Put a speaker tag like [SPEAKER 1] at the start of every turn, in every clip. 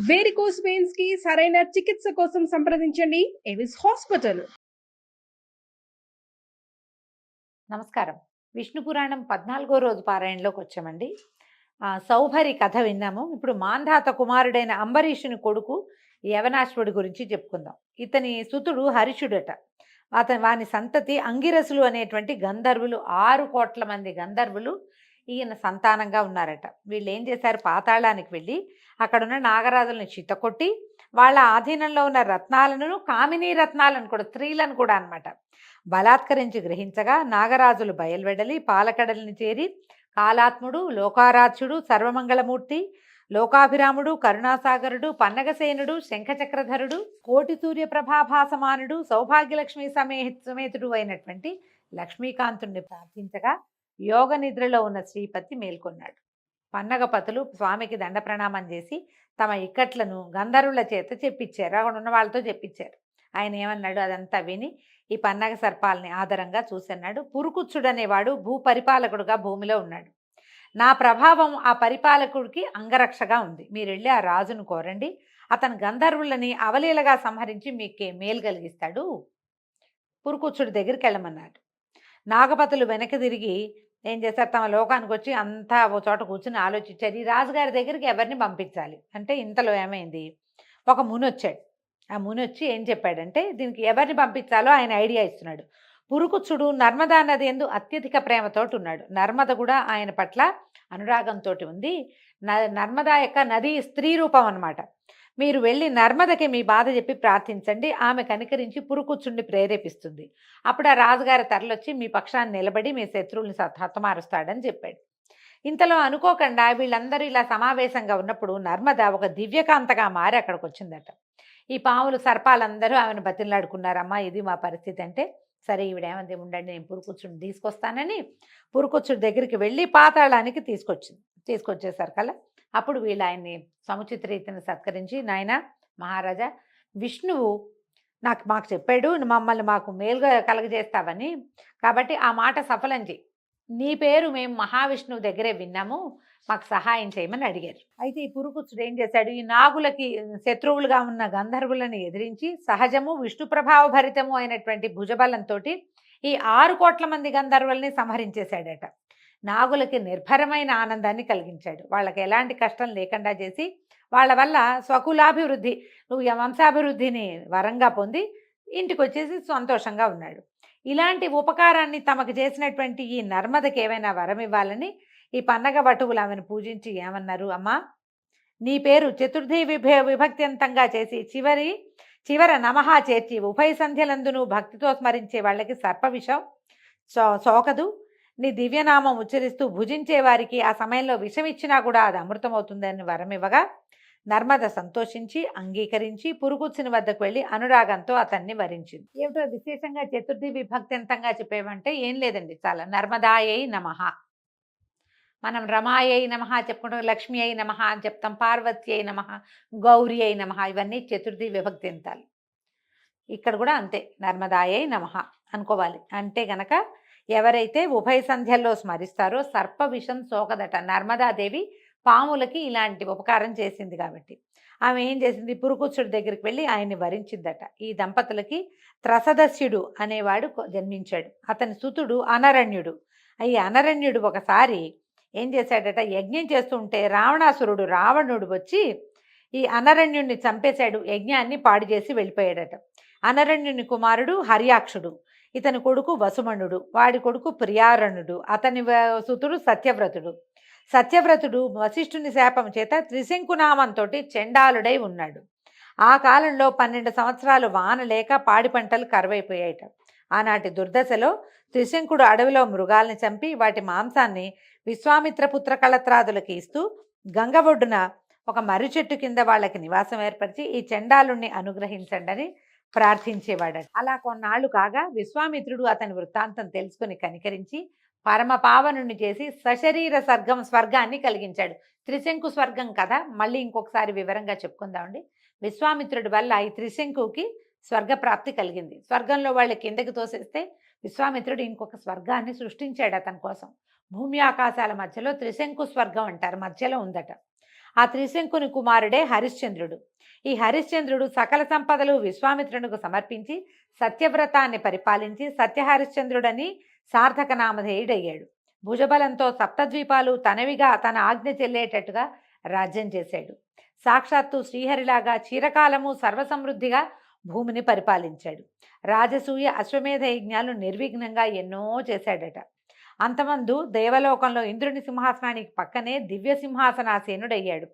[SPEAKER 1] Varicose veins కి సరైన చికిత్స కోసం సంప్రదించండి ఎవిస్ హాస్పిటల్.
[SPEAKER 2] నమస్కారం. విష్ణు పురాణం 14వ రోజు పారాయణలోకి వచ్చామండి. సౌభరి కథ విన్నాము. ఇప్పుడు మాంధాత కుమారుడైన అంబరీషుని కొడుకు యవనాశ్వుడి గురించి చెప్పుకుందాం. ఇతని సుతుడు హరిషుడట. వాని సంతతి అంగిరసులు అనేటువంటి గంధర్వులు, 6 కోట్ల మంది గంధర్వులు ఈయన సంతానంగా ఉన్నారట. వీళ్ళు ఏం చేశారు, పాతాళానికి వెళ్ళి అక్కడున్న నాగరాజులను చిత్తకొట్టి వాళ్ళ ఆధీనంలో ఉన్న రత్నాలను, కామినీ రత్నాలను కూడా, స్త్రీలను కూడా అనమాట, బలాత్కరించి గ్రహించగా నాగరాజులు బయల్వెడలి పాలకడలిని చేరి కాలాత్ముడు, లోకారాధ్యుడు, సర్వమంగళమూర్తి, లోకాభిరాముడు, కరుణాసాగరుడు, పన్నగసేనుడు, శంఖచక్రధరుడు, కోటి సూర్య ప్రభాభాసమానుడు, సౌభాగ్యలక్ష్మి సమేతుడు అయినటువంటి లక్ష్మీకాంతుణ్ణి ప్రార్థించగా యోగ నిద్రలో ఉన్న శ్రీపతి మేల్కొన్నాడు. పన్నగపతులు స్వామికి దండ ప్రణామం చేసి తమ ఇక్కట్లను గంధర్వుల చేత చెప్పించారు. అక్కడ ఉన్న వాళ్ళతో చెప్పించారు. ఆయన ఏమన్నాడు, అదంతా విని ఈ పన్నగ సర్పాలని ఆదరంగా చూసన్నాడు. పురుకుచ్చుడనేవాడు భూపరిపాలకుడుగా భూమిలో ఉన్నాడు. నా ప్రభావం ఆ పరిపాలకుడికి అంగరక్షగా ఉంది. మీరు వెళ్ళి ఆ రాజును కోరండి, అతను గంధర్వులని అవలీలగా సంహరించి మీకే మేలు కలిగిస్తాడు. పురుకుచ్చుడి దగ్గరికి వెళ్ళమన్నాడు. నాగపతులు వెనక్కి తిరిగి ఏం చేశారు, తమ లోకానికి వచ్చి అంతా ఓ చోట కూర్చుని ఆలోచించారు. ఈ రాజుగారి దగ్గరికి ఎవరిని పంపించాలి అంటే, ఇంతలో ఏమైంది, ఒక ముని వచ్చాడు. ఆ ముని వచ్చి ఏం చెప్పాడంటే, దీనికి ఎవరిని పంపించాలో ఆయన ఐడియా ఇస్తున్నాడు. పురుకుచ్చుడు నర్మదా నది యందు అత్యధిక ప్రేమతోటి ఉన్నాడు. నర్మద కూడా ఆయన పట్ల అనురాగంతో ఉంది. నర్మదా యొక్క నది స్త్రీ రూపం అన్నమాట. మీరు వెళ్ళి నర్మదకి మీ బాధ చెప్పి ప్రార్థించండి, ఆమె కనికరించి పురుకుచ్చుడిని ప్రేరేపిస్తుంది. అప్పుడు ఆ రాజుగారి తరలొచ్చి మీ పక్షాన్ని నిలబడి మీ శత్రువుల్ని హతమారుస్తాడని చెప్పాడు. ఇంతలో అనుకోకుండా వీళ్ళందరూ ఇలా సమావేశంగా ఉన్నప్పుడు నర్మద ఒక దివ్యకాంతగా మారి అక్కడికి వచ్చిందట. ఈ పాములు సర్పాలందరూ ఆమెను బతిలాడుకున్నారమ్మా, ఇది మా పరిస్థితి అంటే, సరే ఈవిడేమంది, ఉండండి నేను పురుకుచ్చుడిని తీసుకొస్తానని పురుకుచ్చుడి దగ్గరికి వెళ్ళి పాతాళానికి తీసుకొచ్చేసారు కల్లా. అప్పుడు వీళ్ళు ఆయన్ని సముచిత రీతిని సత్కరించి, నాయన మహారాజా, విష్ణువు మాకు చెప్పాడు, మమ్మల్ని మాకు మేలుగా కలగజేస్తావని, కాబట్టి ఆ మాట సఫలం చేయి. నీ పేరు మేము మహావిష్ణువు దగ్గరే విన్నాము, మాకు సహాయం చేయమని అడిగారు. అయితే ఈ పురుకుచ్చుడు ఏం చేశాడు, ఈ నాగులకి శత్రువులుగా ఉన్న గంధర్వులను ఎదిరించి సహజము విష్ణు ప్రభావ భరితము అయినటువంటి భుజబలంతో ఈ 6 కోట్ల మంది గంధర్వుల్ని సంహరించేశాడట. నాగులకి నిర్భరమైన ఆనందాన్ని కలిగించాడు. వాళ్ళకి ఎలాంటి కష్టం లేకుండా చేసి వాళ్ళ వల్ల స్వకులాభివృద్ధి, నువ్వు వంశాభివృద్ధిని వరంగా పొంది ఇంటికి వచ్చేసి సంతోషంగా ఉన్నాడు. ఇలాంటి ఉపకారాన్ని తమకు చేసినటువంటి ఈ నర్మదకి ఏమైనా వరం ఇవ్వాలని ఈ పన్నగ వటువులు ఆమెను పూజించి ఏమన్నారు, అమ్మా నీ పేరు చతుర్థి విభక్త్యంతంగా చేసి చివర నమః చేర్చి ఉభయ సంధ్యలందును భక్తితో స్మరించే వాళ్ళకి సర్పవిషం సోకదు. నీ దివ్యనామం ఉచ్చరిస్తూ భుజించే వారికి ఆ సమయంలో విషం ఇచ్చినా కూడా అది అమృతమవుతుందని వరమివ్వగా నర్మద సంతోషించి అంగీకరించి పురుకుచ్చుని వద్దకు వెళ్ళి అనురాగంతో అతన్ని వరించింది. ఏమిటో విశేషంగా చతుర్థి విభక్త్యంతంగా చెప్పేవంటే ఏం లేదండి, చాలా నర్మదాయై నమః, మనం రమాయై నమః చెప్పుకుంటాం, లక్ష్మి అయి నమః అని చెప్తాం, పార్వతి అయి నమః, గౌరీ అయి నమః, ఇవన్నీ చతుర్థి విభక్త్యంతాలు. ఇక్కడ కూడా అంతే, నర్మదాయై నమః అనుకోవాలి. అంటే గనక ఎవరైతే ఉభయ సంధ్యల్లో స్మరిస్తారో సర్ప విషం సోకదట. నర్మదాదేవి పాములకి ఇలాంటి ఉపకారం చేసింది కాబట్టి ఆమె ఏం చేసింది, పురుకుచ్చుడి దగ్గరికి వెళ్ళి ఆయన్ని వరించిందట. ఈ దంపతులకి త్రసదస్యుడు అనేవాడు జన్మించాడు. అతని సుతుడు అనరణ్యుడు. ఈ అనరణ్యుడు ఒకసారి ఏం చేశాడట, యజ్ఞం చేస్తుంటే రావణుడు వచ్చి ఈ అనరణ్యుడిని చంపేశాడు, యజ్ఞాన్ని పాడు చేసి వెళ్ళిపోయాడట. అనరణ్యుని కుమారుడు హర్యాక్షుడు, ఇతని కొడుకు వసుమణుడు, వాడి కొడుకు ప్రియారణుడు, అతని సుతుడు సత్యవ్రతుడు వశిష్ఠుని శాపం చేత త్రిశంకునామంతో చెండాలుడై ఉన్నాడు. ఆ కాలంలో 12 సంవత్సరాలు వాన లేక పాడి పంటలు కరువైపోయాయట. ఆనాటి దుర్దశలో త్రిశంకుడు అడవిలో మృగాల్ని చంపి వాటి మాంసాన్ని విశ్వామిత్రపుత్ర కళత్రాదులకి ఇస్తూ గంగ ఒడ్డున ఒక మర్రి చెట్టు కింద వాళ్ళకి నివాసం ఏర్పరిచి ఈ చెండాలుణ్ణి అనుగ్రహించండి అని ప్రార్థించేవాడట. అలా కొన్నాళ్ళు కాగా విశ్వామిత్రుడు అతని వృత్తాంతం తెలుసుకుని కనికరించి పరమ పావనుణ్ణి చేసి సశరీర స్వర్గాన్ని కలిగించాడు. త్రిశంకు స్వర్గం కదా, మళ్ళీ ఇంకొకసారి వివరంగా చెప్పుకుందామండి. విశ్వామిత్రుడి వల్ల ఈ త్రిశంకుకి స్వర్గప్రాప్తి కలిగింది. స్వర్గంలో వాళ్ళు కిందకి తోసేస్తే విశ్వామిత్రుడు ఇంకొక స్వర్గాన్ని సృష్టించాడు అతని కోసం. భూమి ఆకాశాల మధ్యలో త్రిశంకు స్వర్గం అంటారు, మధ్యలో ఉందట. ఆ త్రిశంకుని కుమారుడే హరిశ్చంద్రుడు. ఈ హరిశ్చంద్రుడు సకల సంపదలు విశ్వామిత్రునికి సమర్పించి సత్యవ్రతాన్ని పరిపాలించి సత్యహరిశ్చంద్రుడని సార్థక నామధేయుడయ్యాడు. భుజబలంతో సప్తద్వీపాలు తనవిగా తన ఆజ్ఞ చెల్లేటట్టుగా రాజ్యం చేశాడు. సాక్షాత్తు శ్రీహరిలాగా చిరకాలము సర్వసమృద్ధిగా భూమిని పరిపాలించాడు. రాజసూయ అశ్వమేధ యజ్ఞాలు నిర్విఘ్నంగా ఎన్నో చేశాడట. అంతమందు దేవలోకంలో ఇంద్రుని సింహాసనానికి పక్కనే దివ్య సింహాసనాసీనుడయ్యాడు.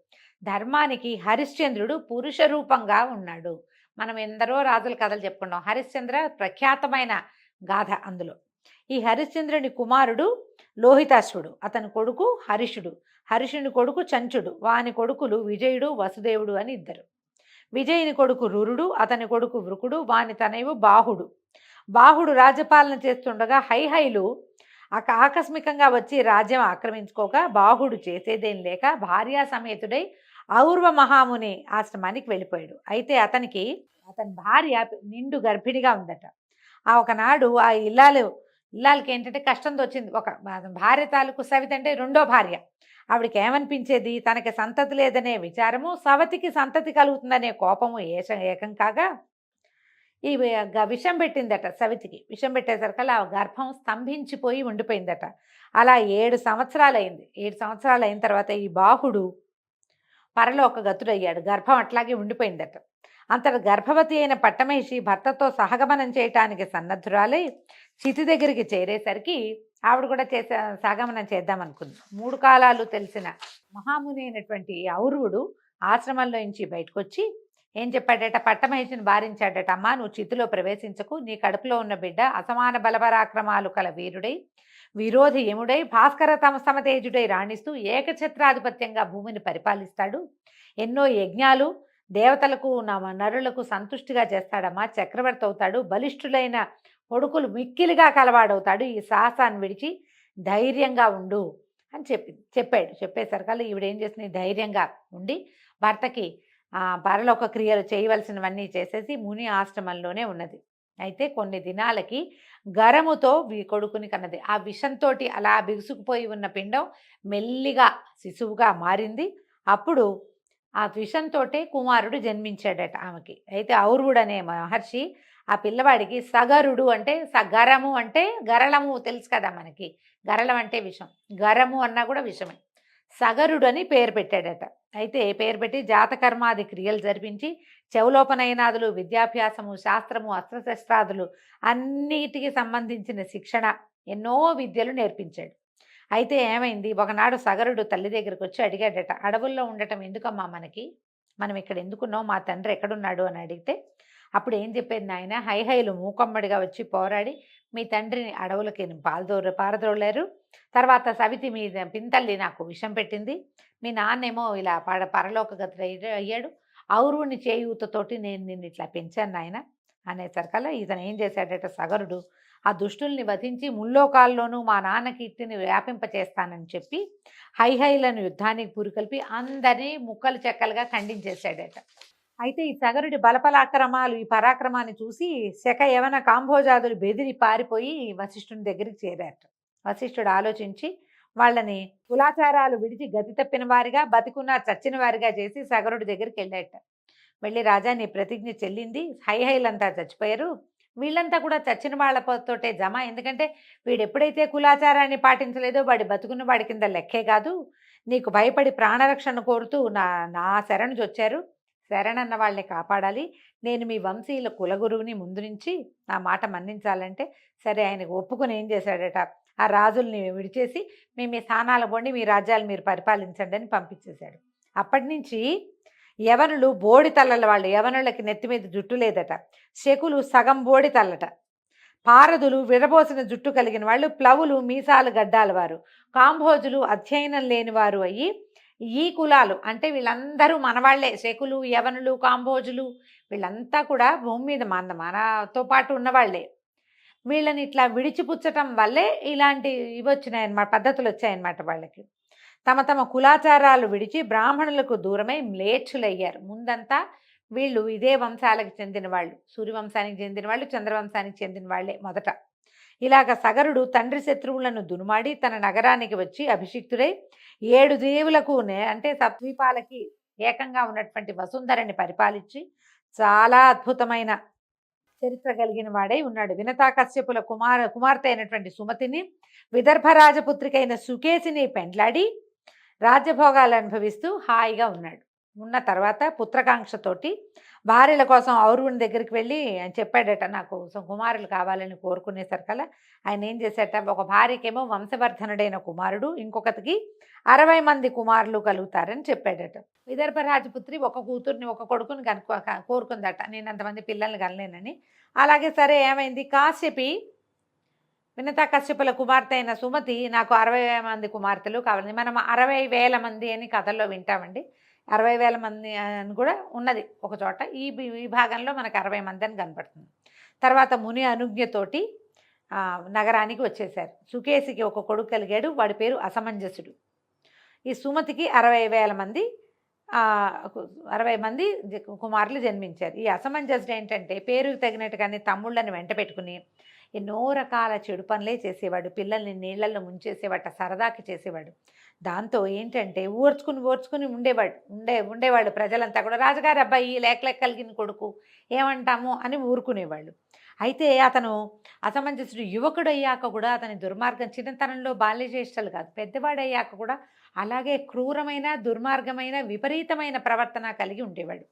[SPEAKER 2] ధర్మానికి హరిశ్చంద్రుడు పురుష రూపంగా ఉన్నాడు. మనం ఎందరో రాజుల కథలు చెప్పుకున్నాం. హరిశ్చంద్ర ప్రఖ్యాతమైన గాథ అందులో. ఈ హరిశ్చంద్రుని కుమారుడు లోహితాశ్వుడు, అతని కొడుకు హరిషుడు, హరిషుని కొడుకు చంచుడు, వాని కొడుకులు విజయుడు వసుదేవుడు అని ఇద్దరు. విజయుని కొడుకు రురుడు, అతని కొడుకు వృకుడు, వాని తనయువు బాహుడు. బాహుడు రాజ్యపాలన చేస్తుండగా హైహైలు ఆకస్మికంగా వచ్చి రాజ్యం ఆక్రమించుకోగా బాహుడు చేసేదేం లేక భార్యా సమేతుడై ఔర్వ మహాముని ఆశ్రమానికి వెళ్ళిపోయాడు. అయితే అతని భార్య నిండు గర్భిణిగా ఉందట. ఒకనాడు ఆ ఇల్లాలకి ఏంటంటే కష్టం వచ్చింది. ఒక భార్య తాలూకు సవిత అంటే రెండో భార్య. ఆవిడకి ఏమనిపించేది, తనకి సంతతి లేదనే విచారము, సవతికి సంతతి కలుగుతుందనే కోపము ఏకం కాగా ఈ విషం పెట్టిందట. సవితికి విషం పెట్టేసరికల్లా ఆ గర్భం స్తంభించిపోయి ఉండిపోయిందట. అలా 7 సంవత్సరాలు అయింది. 7 సంవత్సరాలు అయిన తర్వాత ఈ బాహుడు పరలోక గతుడయ్యాడు. గర్భం అట్లాగే ఉండిపోయిందట. అంతట గర్భవతి అయిన పట్టమహిషి భర్తతో సహగమనం చేయటానికి సన్నద్ధురాలై చితి దగ్గరికి చేరేసరికి ఆవిడ కూడా సహగమనం చేద్దామనుకుంది. 3 కాలాలు తెలిసిన మహాముని అయినటువంటి ఔర్వుడు ఆశ్రమంలో నుంచి బయటకు వచ్చి ఏం చెప్పాడట, పట్టమహిషిని భారించాడట. అమ్మా, నువ్వు చితిలో ప్రవేశించకు. నీ కడుపులో ఉన్న బిడ్డ అసమాన బలపరాక్రమాలు కల వీరుడై విరోధి యముడై భాస్కర సమతేజుడై రాణిస్తూ ఏకఛత్రాధిపత్యంగా భూమిని పరిపాలిస్తాడు. ఎన్నో యజ్ఞాలు దేవతలకు నరులకు సంతుష్టిగా చేస్తాడమ్మా. చక్రవర్తి అవుతాడు. బలిష్ఠులైన కొడుకులు మిక్కిలిగా కలవాడవుతాడు. ఈ సాహసాన్ని విడిచి ధైర్యంగా ఉండు అని చెప్పాడు. చెప్పేసరికల్లా ఈవిడేం చేసింది, ధైర్యంగా ఉండి భర్తకి పరలోక క్రియలు చేయవలసినవన్నీ చేసేసి ముని ఆశ్రమంలోనే ఉన్నది. అయితే కొన్ని దినాలకి గరముతో కొడుకుని కన్నది. ఆ విషంతో అలా బిగుసుకుపోయి ఉన్న పిండం మెల్లిగా శిశువుగా మారింది. అప్పుడు ఆ విషంతోటే కుమారుడు జన్మించాడట ఆమెకి. అయితే ఔర్వుడు అనే మహర్షి ఆ పిల్లవాడికి సగరుడు అంటే గరము అంటే గరళము తెలుసు కదా మనకి. గరళం అంటే విషం, గరము అన్నా కూడా విషమే. సగరుడు అని పేరు పెట్టాడట. అయితే పేరు పెట్టి జాతకర్మాది క్రియలు జరిపించి చెవులోపనయనాదులు, విద్యాభ్యాసము, శాస్త్రము, అస్త్రశస్త్రాదులు అన్నిటికి సంబంధించిన శిక్షణ, ఎన్నో విద్యలు నేర్పించాడు. అయితే ఏమైంది, ఒకనాడు సగరుడు తల్లి దగ్గరికి వచ్చి అడిగాడట, అడవుల్లో ఉండటం ఎందుకమ్మా మనకి, మనం ఇక్కడ ఎందుకున్నావు, మా తండ్రి ఎక్కడున్నాడు అని అడిగితే అప్పుడు ఏం చెప్పేది, నాయన హైహైలు మూకమ్మడిగా వచ్చి పోరాడి మీ తండ్రిని అడవులకి పారదోలారు. తర్వాత సవితి మీ పింతల్లి నాకు విషం పెట్టింది. మీ నాన్నేమో ఇలా పరలోక గతుడు అయ్యాడు. ఔరుని చేయూతతోటి నేను నిన్ను ఇట్లా పెంచాను నాయన అనేసరికల్లా ఇతను ఏం చేశాడట, సగరుడు ఆ దుష్టుల్ని వధించి ముల్లోకాల్లోనూ మా నాన్న కీర్తిని వ్యాపింపచేస్తానని చెప్పి హైహైలను యుద్ధానికి పురికొల్పి అందరినీ ముక్కలు చెక్కలుగా ఖండించేశాడట. అయితే ఈ సగరుడి బలపరాక్రమాలు, ఈ పరాక్రమాన్ని చూసి శక యవన కాంభోజాదులు బెదిరి పారిపోయి వశిష్ఠుని దగ్గరికి చేరారట. వశిష్ఠుడు ఆలోచించి వాళ్ళని కులాచారాలు విడిచి గతి తప్పిన వారిగా, బతికున్న చచ్చిన వారిగా చేసి సగరుడి దగ్గరికి వెళ్ళాట. వెళ్ళి, రాజా నీ ప్రతిజ్ఞ చెల్లింది, హైహైలంతా చచ్చిపోయారు, వీళ్ళంతా కూడా చచ్చిన వాళ్ళతోటే జమ. ఎందుకంటే వీడు ఎప్పుడైతే కులాచారాన్ని పాటించలేదో వాడి బతుకున్న వాడి కింద లెక్కే కాదు. నీకు భయపడి ప్రాణరక్షణ కోరుతూ నా శరణు వచ్చారు. శరణన్న వాళ్ళని కాపాడాలి. నేను మీ వంశీయుల కులగురువుని, ముందు నుంచి నా మాట మన్నించాలంటే సరే ఆయనకు ఒప్పుకొని ఏం చేశాడట, ఆ రాజుల్ని విడిచేసి మీ స్థానాల పోండి, మీ రాజ్యాలు మీరు పరిపాలించండి అని పంపించేశాడు. అప్పటి నుంచి యవనులు బోడి తల్లల వాళ్ళు, యవనులకి నెత్తి మీద జుట్టు లేదట. శకులు సగం బోడి తల్లట. పారదులు విరబోసిన జుట్టు కలిగిన వాళ్ళు, ప్లవులు మీసాలు గడ్డాల వారు, కాంభోజులు అధ్యయనం లేని వారు అయ్యి ఈ కులాలు అంటే వీళ్ళందరూ మనవాళ్లే. శకులు, యవనులు, కాంభోజులు వీళ్ళంతా కూడా భూమి మీద మనతో పాటు ఉన్నవాళ్లే. వీళ్ళని ఇట్లా విడిచిపుచ్చటం వల్లే ఇలాంటి ఇవి వచ్చినాయన్నమాట, పద్ధతులు వచ్చాయన్నమాట. వాళ్ళకి తమ తమ కులాచారాలు విడిచి బ్రాహ్మణులకు దూరమై మ్లేచ్ఛులయ్యారు. ముందంతా వీళ్ళు ఇదే వంశాలకు చెందిన వాళ్ళు, సూర్యవంశానికి చెందిన వాళ్ళు, చంద్రవంశానికి చెందిన వాళ్ళే మొదట. ఇలాగ సగరుడు తండ్రి శత్రువులను దునుమాడి తన నగరానికి వచ్చి అభిషిక్తుడై 7 దేవులకు అంటే సప్ద్వీపాలకి ఏకంగా ఉన్నటువంటి వసుంధరని పరిపాలించి చాలా అద్భుతమైన చరిత్ర కలిగిన వాడై ఉన్నాడు. వినతాకశ్యపుల కుమార్తె అయినటువంటి సుమతిని, విదర్భ రాజపుత్రికైన సుకేసిని పెండ్లాడి రాజ్యభోగాలు అనుభవిస్తూ హాయిగా ఉన్నాడు. ఉన్న తర్వాత పుత్రకాంక్షతోటి భార్యల కోసం ఔరువుని దగ్గరికి వెళ్ళి ఆయన చెప్పాడట, నాకు కుమారులు కావాలని కోరుకునేసరికల్లా ఆయన ఏం చేశాట, ఒక భార్యకేమో వంశవర్ధనుడైన కుమారుడు, ఇంకొకటికి 60 మంది కుమారులు కలుగుతారని చెప్పాడట. విదర్భ రాజపుత్రి ఒక కూతుర్ని ఒక కొడుకుని కోరుకుందట, నేను అంతమంది పిల్లల్ని కనలేనని. అలాగే సరే ఏమైంది, కాశ్యపి వినతా కశ్యపుల కుమార్తె అయిన సుమతి నాకు 60 మంది కుమార్తెలు కావాలి. మనం 60,000 మంది అని కథల్లో వింటామండి. 60,000 మంది అని కూడా ఉన్నది ఒక చోట. ఈ భాగంలో మనకు 60 మంది అని కనపడుతుంది. తర్వాత ముని అనుజ్ఞతోటి నగరానికి వచ్చేశారు. సుకేసికి ఒక కొడుకు కలిగాడు, వాడి పేరు అసమంజసుడు. ఈ సుమతికి 60,000 మంది 60 మంది కుమారులు జన్మించారు. ఈ అసమంజసుడు ఏంటంటే పేరుకు తగినట్టుగానే తమ్ముళ్ళని వెంట పెట్టుకుని ఎన్నో రకాల చెడు పనులే చేసేవాడు. పిల్లల్ని నీళ్లలో ముంచేసేవాట, సరదాకి చేసేవాడు. దాంతో ఏంటంటే ఓర్చుకుని ఉండేవాళ్ళు ప్రజలంతా కూడా, రాజుగారి అబ్బాయి లేక కలిగిన కొడుకు ఏమంటాము అని ఊరుకునేవాళ్ళు. అయితే అతను అసమంజసుడు యువకుడయ్యాక కూడా అతని దుర్మార్గం, చిన్నతనంలో బాల్యచేష్టలు కాదు, పెద్దవాడయ్యాక కూడా అలాగే క్రూరమైన దుర్మార్గమైన విపరీతమైన ప్రవర్తన కలిగి ఉండేవాడు.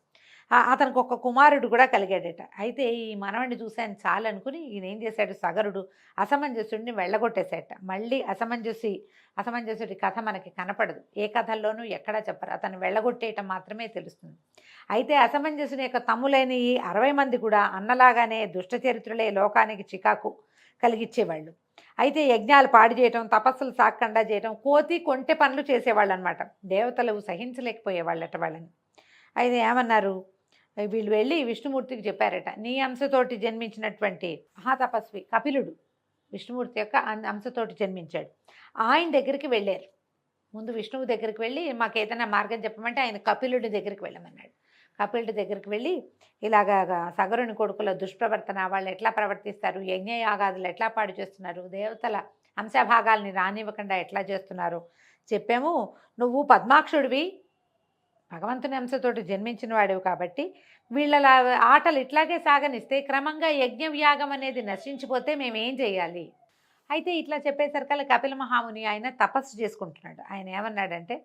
[SPEAKER 2] అతనికి ఒక కుమారుడు కూడా కలిగాడట. అయితే ఈ మనవడిని చూశాను చాలు అనుకుని ఈయన ఏం చేశాడు, సగరుడు అసమంజసుడిని వెళ్ళగొట్టేశాట. మళ్ళీ అసమంజసుడి కథ మనకి కనపడదు, ఏ కథల్లోనూ ఎక్కడా చెప్పరు, అతను వెళ్ళగొట్టేయటం మాత్రమే తెలుస్తుంది. అయితే అసమంజసుని యొక్క తమ్ములైన ఈ 60 మంది కూడా అన్నలాగానే దుష్ట చరిత్రలే, లోకానికి చికాకు కలిగించేవాళ్ళు. అయితే యజ్ఞాలు పాడు చేయటం, తపస్సులు సాగకుండా చేయటం, కోతి కొంటె పనులు చేసేవాళ్ళు అనమాట. దేవతలు సహించలేకపోయేవాళ్ళట వాళ్ళని. అయితే ఏమన్నారు, వీళ్ళు వెళ్ళి విష్ణుమూర్తికి చెప్పారట, నీ అంశతోటి జన్మించినటువంటి మహాతపస్వి కపిలుడు విష్ణుమూర్తి యొక్క అంశతోటి జన్మించాడు, ఆయన దగ్గరికి వెళ్ళారు. ముందు విష్ణువు దగ్గరికి వెళ్ళి మాకు ఏదైనా మార్గం చెప్పమంటే ఆయన కపిలుడి దగ్గరికి వెళ్ళమన్నాడు. కపిలుడి దగ్గరికి వెళ్ళి ఇలాగా సగరుని కొడుకుల దుష్ప్రవర్తన, వాళ్ళు ఎట్లా ప్రవర్తిస్తారు, యజ్ఞయాగాదులు ఎట్లా పాడు చేస్తున్నారు, దేవతల అంశభాగాల్ని రానివ్వకుండా ఎట్లా చేస్తున్నారు చెప్పాము. నువ్వు పద్మాక్షుడివి, భగవంతుని అంశతోటి జన్మించిన వాడివి కాబట్టి వీళ్ళ ఆటలు ఇట్లాగే సాగనిస్తే క్రమంగా యజ్ఞవ్యాగం అనేది నశించిపోతే మేమేం చేయాలి. అయితే ఇట్లా చెప్పేసరికల్లా కపిల మహాముని ఆయన తపస్సు చేసుకుంటున్నాడు. ఆయన ఏమన్నాడంటే,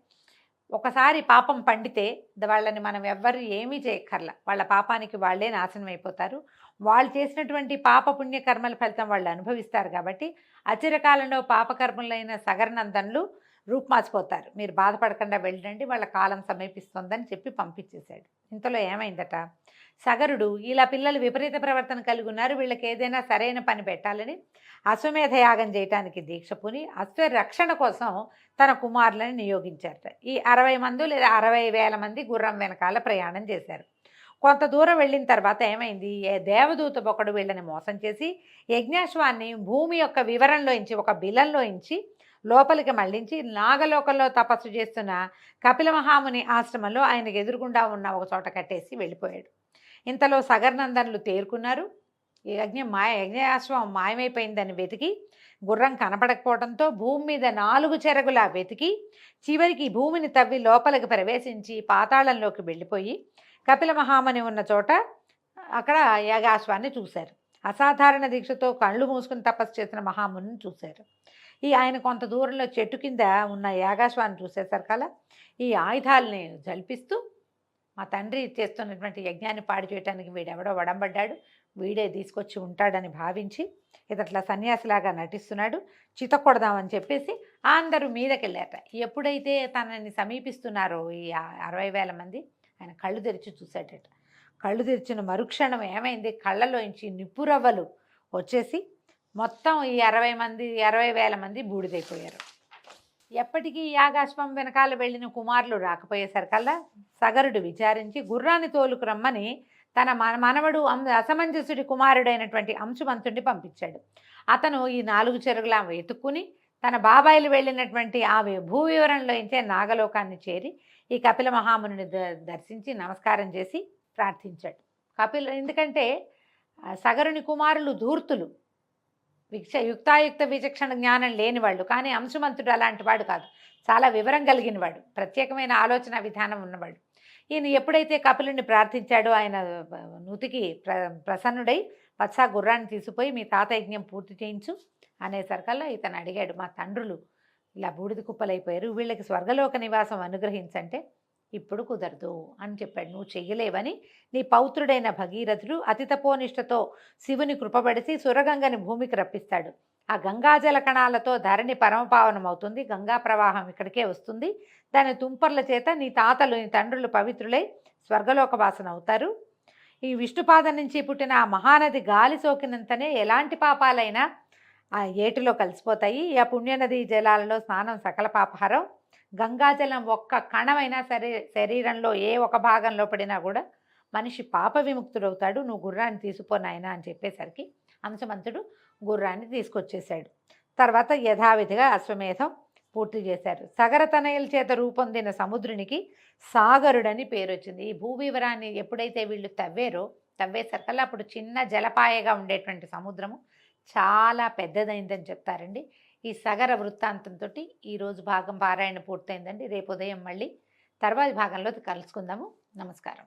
[SPEAKER 2] ఒకసారి పాపం పండితే వాళ్ళని మనం ఎవ్వరు ఏమీ చేయక్కర్లా, వాళ్ళ పాపానికి వాళ్ళే నాశనం అయిపోతారు. వాళ్ళు చేసినటువంటి పాపపుణ్య కర్మల ఫలితం వాళ్ళు అనుభవిస్తారు. కాబట్టి అచిరకాలంలో పాపకర్మలైన సగరనందనులు రూపుమాసిపోతారు, మీరు బాధపడకుండా వెళ్ళండి, వాళ్ళ కాలం సమీపిస్తుందని చెప్పి పంపించేశాడు. ఇంతలో ఏమైందట, సగరుడు ఇలా పిల్లలు విపరీత ప్రవర్తన కలిగి ఉన్నారు, వీళ్ళకి ఏదైనా సరైన పని పెట్టాలని అశ్వమేధ యాగం చేయడానికి దీక్ష పూని అశ్వ రక్షణ కోసం తన కుమారులను నియోగించారట. ఈ 60 మంది లేదా 60,000 మంది గుర్రం వెనకాల ప్రయాణం చేశారు. కొంత దూరం వెళ్ళిన తర్వాత ఏమైంది, దేవదూత ఒకడు వీళ్ళని మోసం చేసి యజ్ఞాశ్వాన్ని భూమి యొక్క వివరంలోంచి ఒక బిలంలోంచి లోపలికి మళ్లించి నాగలోకంలో తపస్సు చేస్తున్న కపిల మహాముని ఆశ్రమంలో ఆయనకు ఎదురుగుండా ఉన్న ఒక చోట కట్టేసి వెళ్ళిపోయాడు. ఇంతలో సగరనందనులు తేరుకున్నారు. యజ్ఞాశ్వం మాయమైపోయిందని వెతికి గుర్రం కనపడకపోవడంతో భూమి మీద 4 చెరగులా వెతికి చివరికి భూమిని తవ్వి లోపలికి ప్రవేశించి పాతాళంలోకి వెళ్ళిపోయి కపిల మహాముని ఉన్న చోట అక్కడ యాగాశ్వాన్ని చూశారు. అసాధారణ దీక్షతో కళ్ళు మూసుకుని తపస్సు చేసిన మహాముని చూశారు. ఆయన కొంత దూరంలో చెట్టు కింద ఉన్న యాగాశ్వాన్ని చూసేసరికల్లా ఈ ఆయుధాలని జల్పిస్తూ, మా తండ్రి చేస్తున్నటువంటి యజ్ఞాన్ని పాడు చేయడానికి వీడెవడో వడంబడ్డాడు, వీడే తీసుకొచ్చి ఉంటాడని భావించి ఇదట్లా సన్యాసిలాగా నటిస్తున్నాడు, చితకొడదామని చెప్పేసి అందరూ మీదకెళ్ళారట. ఎప్పుడైతే తనని సమీపిస్తున్నారో ఈ 60,000 మంది, ఆయన కళ్ళు తెరిచి చూశాడట. కళ్ళు తెరిచిన మరుక్షణం ఏమైంది, కళ్ళలోంచి నిప్పురవ్వలు వచ్చేసి మొత్తం ఈ 60,000 మంది బూడిదైపోయారు. ఎప్పటికీ యాగాశ్వం వెనకాల వెళ్ళిన కుమారులు రాకపోయేసరికల్లా సగరుడు విచారించి గుర్రాన్ని తోలుకురమ్మని తన మనవడు అసమంజసుడి కుమారుడైనటువంటి అంశుమంతుడిని పంపించాడు. అతను ఈ 4 చెరుగులా వెతుక్కుని తన బాబాయిలు వెళ్ళినటువంటి ఆ భూ వివరంలో ఇంచే నాగలోకాన్ని చేరి ఈ కపిల మహాముని దర్శించి నమస్కారం చేసి ప్రార్థించాడు. ఎందుకంటే సగరుని కుమారులు ధూర్తులు, యుక్తాయుక్త విచక్షణ జ్ఞానం లేని వాళ్ళు, కానీ అంశుమంతుడు అలాంటి వాడు కాదు, చాలా వివరం కలిగిన వాడు, ప్రత్యేకమైన ఆలోచన విధానం ఉన్నవాడు. ఈయన ఎప్పుడైతే కపిలుని ప్రార్థించాడో ఆయన నుతికి ప్రసన్నుడై వత్స గుర్రాన్ని తీసుకుపోయి మీ తాత యజ్ఞం పూర్తి చేయించు అనేసరికల్లా ఇతను అడిగాడు, మా తండ్రులు ఇలా బూడిద కుప్పలైపోయారు, వీళ్ళకి స్వర్గలోక నివాసం అనుగ్రహించంటే ఇప్పుడు కుదరదు అని చెప్పాడు. నువ్వు చెయ్యలేవని నీ పౌత్రుడైన భగీరథుడు అతి తపోనిష్టతో శివుని కృపబడిసి సురగంగని భూమికి రప్పిస్తాడు. ఆ గంగాజల కణాలతో ధరణి పరమపావనమవుతుంది, గంగా ప్రవాహం ఇక్కడికే వస్తుంది, దాని తుంపర్ల చేత నీ తాతలు నీ తండ్రులు పవిత్రులై స్వర్గలోక వాసన అవుతారు. ఈ విష్ణుపాదం నుంచి పుట్టిన ఆ మహానది గాలి సోకినంతనే ఎలాంటి పాపాలైనా ఆ ఏటిలో కలిసిపోతాయి. ఆ పుణ్యనది జలాలలో స్నానం సకల పాపహారం. గంగాజలం ఒక్క కణమైనా సరే శరీరంలో ఏ ఒక భాగంలో పడినా కూడా మనిషి పాప విముక్తుడవుతాడు, నువ్వు గుర్రాన్ని తీసుకుపోనాయన అని చెప్పేసరికి అంశమంతుడు గుర్రాన్ని తీసుకొచ్చేశాడు. తర్వాత యథావిధిగా అశ్వమేధం పూర్తి చేశారు. సగరతనయుల చేత రూపొందిన సముద్రునికి సాగరుడని పేరు వచ్చింది. ఈ భూవివరాన్ని ఎప్పుడైతే వీళ్ళు తవ్వేసరికల్లా అప్పుడు చిన్న జలపాయగా ఉండేటువంటి సముద్రము చాలా పెద్దదైందని చెప్తారండి. ఈ సగర వృత్తాంతంతో ఈరోజు భాగం పారాయణ పూర్తయిందండి. రేపు ఉదయం మళ్ళీ తర్వాతి భాగంలో కలుసుకుందాము. నమస్కారం.